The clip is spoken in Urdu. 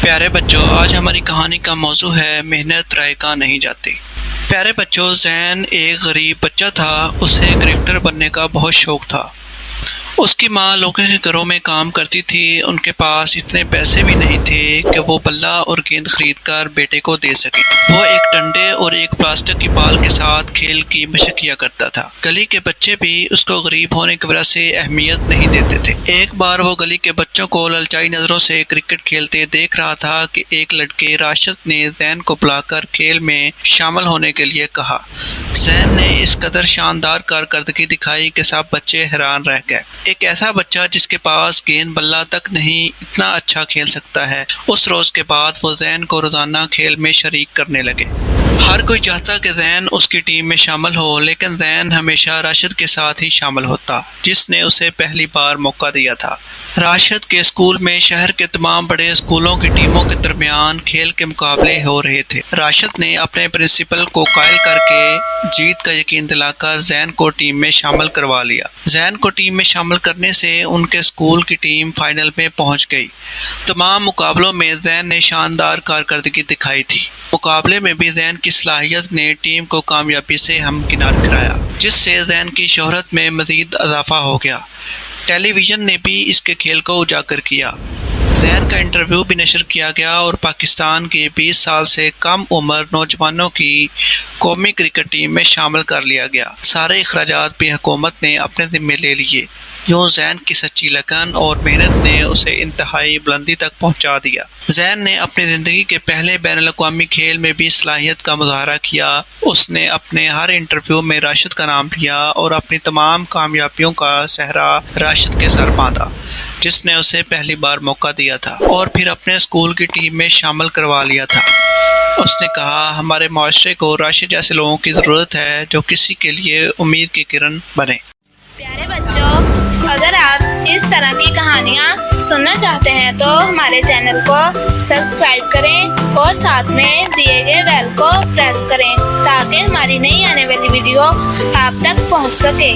پیارے بچوں، آج ہماری کہانی کا موضوع ہے محنت رائے کا نہیں جاتی۔ پیارے بچوں، زین ایک غریب بچہ تھا۔ اسے کرکٹر بننے کا بہت شوق تھا۔ اس کی ماں لوگوں کے گھروں میں کام کرتی تھی۔ ان کے پاس اتنے پیسے بھی نہیں تھے کہ وہ بلہ اور گیند خرید کر بیٹے کو دے سکے۔ وہ ایک ڈنڈے اور ایک پلاسٹک کی بال کے ساتھ کھیل کی مشق کیا کرتا تھا۔ گلی کے بچے بھی اس کو غریب ہونے کی وجہ سے اہمیت نہیں دیتے تھے۔ ایک بار وہ گلی کے بچوں کو للچائی نظروں سے کرکٹ کھیلتے دیکھ رہا تھا کہ ایک لڑکے راشد نے زین کو بلا کر کھیل میں شامل ہونے کے لیے کہا۔ زین نے اس قدر شاندار کارکردگی دکھائی کہ سب بچے حیران رہ گئے۔ ایک ایسا بچہ جس کے پاس گیند بلہ تک نہیں اتنا اچھا کھیل سکتا ہے۔ اس روز کے بعد وہ زین کو روزانہ کھیل میں شریک کرنے لگے۔ ہر کوئی چاہتا کہ زین اس کی ٹیم میں شامل ہو، لیکن زین ہمیشہ راشد کے ساتھ ہی شامل ہوتا، جس نے اسے پہلی بار موقع دیا تھا۔ راشد کے اسکول میں شہر کے تمام بڑے اسکولوں کی ٹیموں کے درمیان کھیل کے مقابلے ہو رہے تھے۔ راشد نے اپنے پرنسپل کو قائل کر کے جیت کا یقین دلا کر زین کو ٹیم میں شامل کروا لیا۔ زین کو ٹیم میں شامل کرنے سے ان کے اسکول کی ٹیم فائنل میں پہنچ گئی۔ تمام مقابلوں میں زین نے شاندار کارکردگی دکھائی تھی۔ مقابلے میں بھی زین کی صلاحیت نے ٹیم کو کامیابی سے ہمکنار کرایا، جس سے زین کی شہرت میں مزید اضافہ ہو گیا۔ ٹیلی ویژن نے بھی اس کے کھیل کو اجاگر کیا۔ زین کا انٹرویو بھی نشر کیا گیا اور پاکستان کی 20 سال سے کم عمر نوجوانوں کی قومی کرکٹ ٹیم میں شامل کر لیا گیا۔ سارے اخراجات بھی حکومت نے اپنے ذمے لے لیے۔ یوں زین کی سچی لگن اور محنت نے اسے انتہائی بلندی تک پہنچا دیا۔ زین نے اپنی زندگی کے پہلے بین الاقوامی کھیل میں بھی صلاحیت کا مظاہرہ کیا۔ اس نے اپنے ہر انٹرویو میں راشد کا نام لیا اور اپنی تمام کامیابیوں کا سہرا راشد کے سر باندھا، جس نے اسے پہلی بار موقع دیا تھا اور پھر اپنے اسکول کی ٹیم میں شامل کروا لیا تھا۔ اس نے کہا، ہمارے معاشرے کو راشد جیسے لوگوں کی ضرورت ہے جو کسی کے لیے امید کی کرن بنے۔ پیارے بچوں، اگر آپ اس طرح کی کہانیاں سننا چاہتے ہیں تو ہمارے چینل کو سبسکرائب کریں اور ساتھ میں دیے گئے بیل کو پریس کریں تاکہ ہماری نئی آنے والی ویڈیو آپ تک پہنچ سکے۔